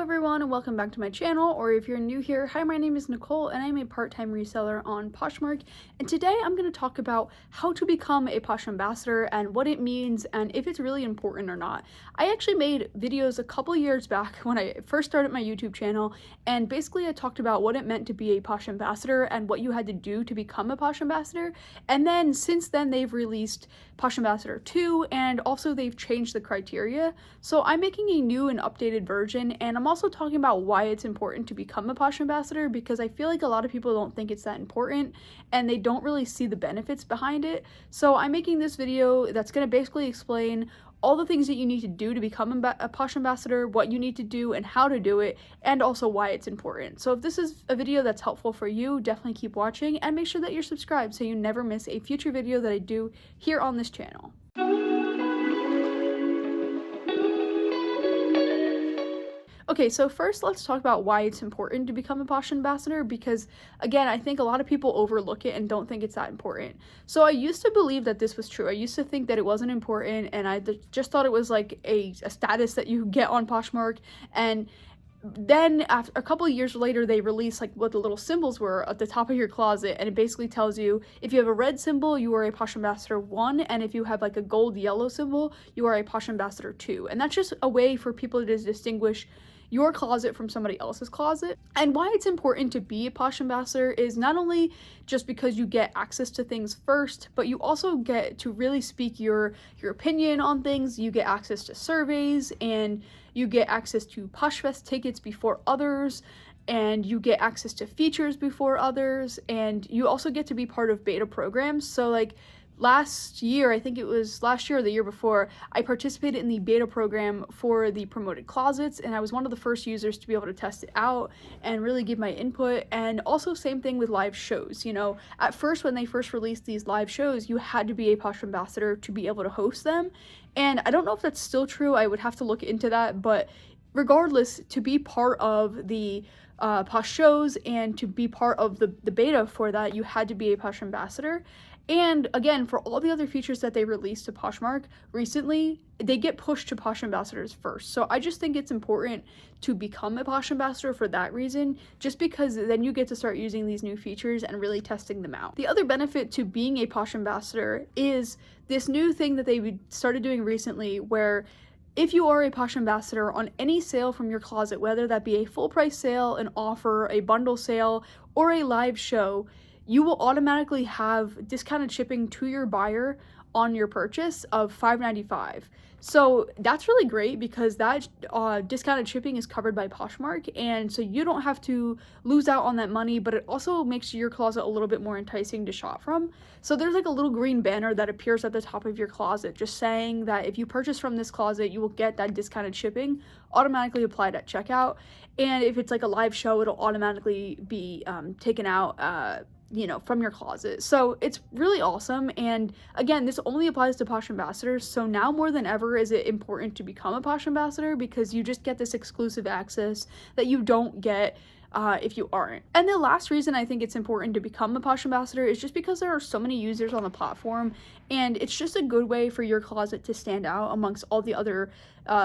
Hello everyone and welcome back to my channel, or if you're new here, hi, my name is Nicole and I'm a part-time reseller on POSHMARK, and today I'm going to talk about how to become a Posh Ambassador and what it means and if it's really important or not. I actually made videos a couple years back when I first started my YouTube channel, and basically I talked about what it meant to be a Posh Ambassador and what you had to do to become a Posh Ambassador, and then since then they've released Posh Ambassador 2 and also they've changed the criteria, so I'm making a new and updated version. And I'm also talking about why it's important to become a Posh Ambassador, because I feel like a lot of people don't think it's that important and they don't really see the benefits behind it. So I'm making this video that's going to basically explain all the things that you need to do to become a Posh Ambassador, what you need to do and how to do it, and also why it's important. So if this is a video that's helpful for you, definitely keep watching and make sure that you're subscribed so you never miss a future video that I do here on this channel. Okay, so first let's talk about why it's important to become a Posh Ambassador, because again, I think a lot of people overlook it and don't think it's that important. So I used to believe that this was true. I used to think that it wasn't important, and I just thought it was like a status that you get on Poshmark. And then after a couple of years later, they released like what the little symbols were at the top of your closet, and it basically tells you if you have a red symbol, you are a Posh Ambassador 1, and if you have like a gold yellow symbol, you are a Posh Ambassador 2. And that's just a way for people to distinguish your closet from somebody else's closet. And why it's important to be a Posh Ambassador is not only just because you get access to things first, but you also get to really speak your opinion on things. You get access to surveys, and you get access to POSHFest tickets before others, and you get access to features before others, and you also get to be part of beta programs. So like last year, I think it was last year or the year before, I participated in the beta program for the promoted closets, and I was one of the first users to be able to test it out and really give my input. And also same thing with live shows. You know, at first when they first released these live shows, you had to be a Posh Ambassador to be able to host them, and I don't know if that's still true. I would have to look into that, but regardless, to be part of the Posh shows and to be part of the beta for that, you had to be a Posh Ambassador. And again, for all the other features that they released to Poshmark recently, they get pushed to Posh Ambassadors first. So I just think it's important to become a Posh Ambassador for that reason, just because then you get to start using these new features and really testing them out. The other benefit to being a Posh Ambassador is this new thing that they started doing recently, where if you are a Posh Ambassador on any sale from your closet, whether that be a full price sale, an offer, a bundle sale, or a live show, you will automatically have discounted shipping to your buyer on your purchase of $5.95. So that's really great, because that discounted shipping is covered by Poshmark, and so you don't have to lose out on that money, but it also makes your closet a little bit more enticing to shop from. So there's like a little green banner that appears at the top of your closet just saying that if you purchase from this closet, you will get that discounted shipping automatically applied at checkout. And if it's like a live show, it'll automatically be taken out you know, from your closet. So it's really awesome. And again, this only applies to Posh Ambassadors, so now more than ever is it important to become a Posh Ambassador, because you just get this exclusive access that you don't get if you aren't. And the last reason I think it's important to become a Posh Ambassador is just because there are so many users on the platform, and it's just a good way for your closet to stand out amongst all the other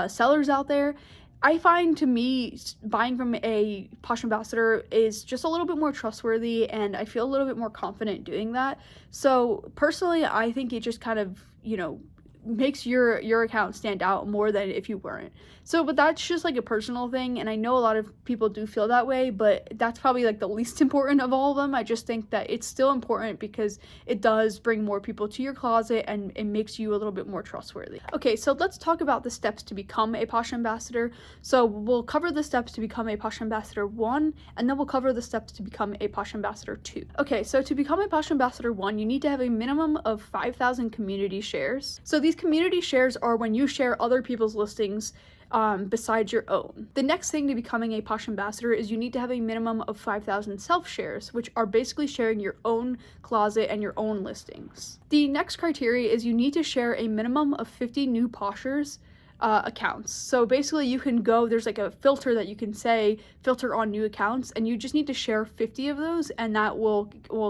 sellers out there. I find, to me, buying from a Posh Ambassador is just a little bit more trustworthy, and I feel a little bit more confident doing that. So personally, I think it just kind of, you know, makes your account stand out more than if you weren't. So, but that's just like a personal thing, and I know a lot of people do feel that way, but that's probably like the least important of all of them. I just think that it's still important because it does bring more people to your closet and it makes you a little bit more trustworthy. Okay, so let's talk about the steps to become a Posh Ambassador. So we'll cover the steps to become a Posh Ambassador 1, and then we'll cover the steps to become a Posh Ambassador 2. Okay, so to become a Posh Ambassador 1, you need to have a minimum of 5,000 community shares. So these community shares are when you share other people's listings besides your own. The next thing to becoming a Posh Ambassador is you need to have a minimum of 5,000 self-shares, which are basically sharing your own closet and your own listings. The next criteria is you need to share a minimum of 50 new Poshers accounts. So basically you can go, there's like a filter that you can say filter on new accounts, and you just need to share 50 of those, and that will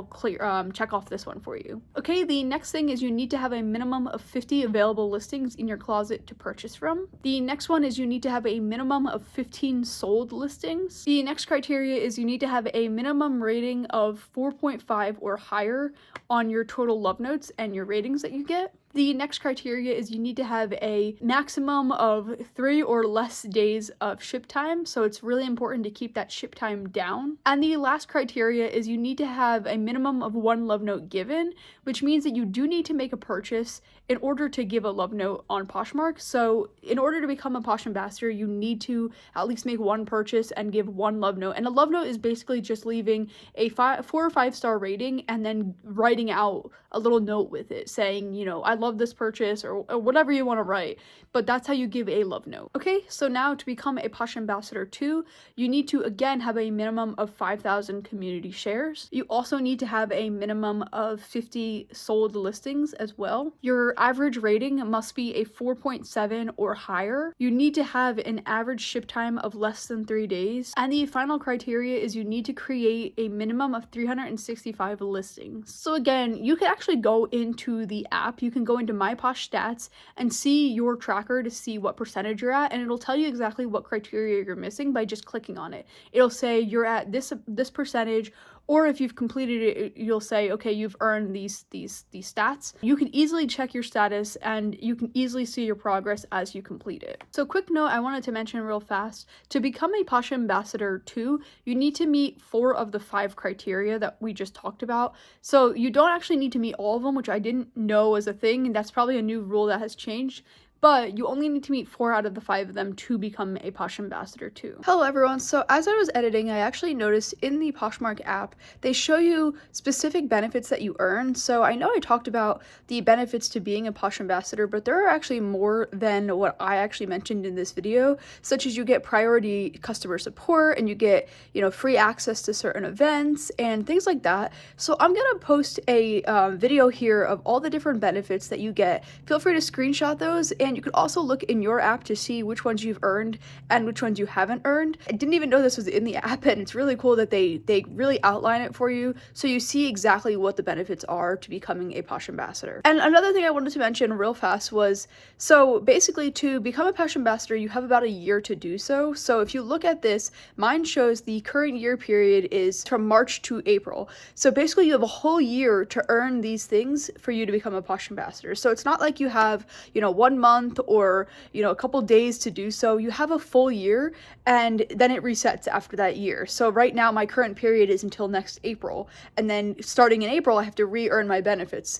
clear check off this one for you. Okay, the next thing is you need to have a minimum of 50 available listings in your closet to purchase from. The next one is you need to have a minimum of 15 sold listings. The next criteria is you need to have a minimum rating of 4.5 or higher on your total love notes and your ratings that you get. The next criteria is you need to have a maximum of 3 or less days of ship time, so it's really important to keep that ship time down. And the last criteria is you need to have a minimum of 1 love note given, which means that you do need to make a purchase in order to give a love note on Poshmark. So in order to become a Posh Ambassador, you need to at least make 1 purchase and give 1 love note. And a love note is basically just leaving a 4 or 5 star rating and then writing out a little note with it saying, you know, I love this purchase, or whatever you want to write, but that's how you give a love note. Okay, so now to become a Posh Ambassador 2, you need to again have a minimum of 5,000 community shares. You also need to have a minimum of 50 sold listings as well. Your average rating must be a 4.7 or higher. You need to have an average ship time of less than 3 days. And the final criteria is you need to create a minimum of 365 listings. So again, you can actually go into the app, you can go into My Posh Stats and see your tracker to see what percentage you're at, and it'll tell you exactly what criteria you're missing by just clicking on it. It'll say you're at this percentage, or if you've completed it, you'll say, okay, you've earned these stats. You can easily check your status and you can easily see your progress as you complete it. So quick note I wanted to mention real fast, to become a Posh Ambassador 2, you need to meet 4 of the 5 criteria that we just talked about. So you don't actually need to meet all of them, which I didn't know was a thing, and that's probably a new rule that has changed. But you only need to meet 4 out of the 5 of them to become a Posh Ambassador 2. Hello everyone, so as I was editing, I actually noticed in the Poshmark app, they show you specific benefits that you earn. So I know I talked about the benefits to being a Posh Ambassador, but there are actually more than what I actually mentioned in this video, such as you get priority customer support, and you get, you know, free access to certain events and things like that. So I'm gonna post a video here of all the different benefits that you get. Feel free to screenshot those, and you could also look in your app to see which ones you've earned and which ones you haven't earned. I didn't even know this was in the app, and it's really cool that they really outline it for you so you see exactly what the benefits are to becoming a Posh Ambassador. And another thing I wanted to mention real fast was, so basically to become a Posh Ambassador, you have about a year to do so. So if you look at this, mine shows the current year period is from March to April. So basically you have a whole year to earn these things for you to become a Posh Ambassador. So it's not like you have, you know, 1 month or, you know, a couple days to do so. You have a full year, and then it resets after that year. So right now my current period is until next April, and then starting in April I have to re-earn my benefits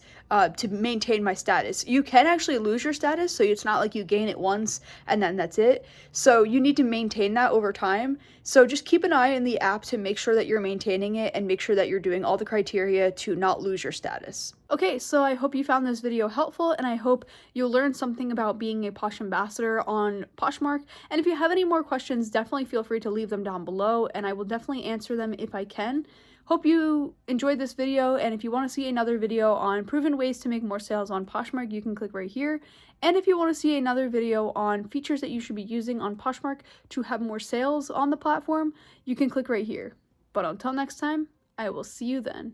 to maintain my status. You can actually lose your status, so it's not like you gain it once and then that's it. So you need to maintain that over time. So just keep an eye in the app to make sure that you're maintaining it and make sure that you're doing all the criteria to not lose your status. Okay, so I hope you found this video helpful, and I hope you'll learn something about being a Posh Ambassador on Poshmark. And if you have any more questions, definitely feel free to leave them down below, and I will definitely answer them if I can. Hope you enjoyed this video, and if you want to see another video on proven ways to make more sales on Poshmark, you can click right here. And if you want to see another video on features that you should be using on Poshmark to have more sales on the platform, you can click right here. But until next time, I will see you then.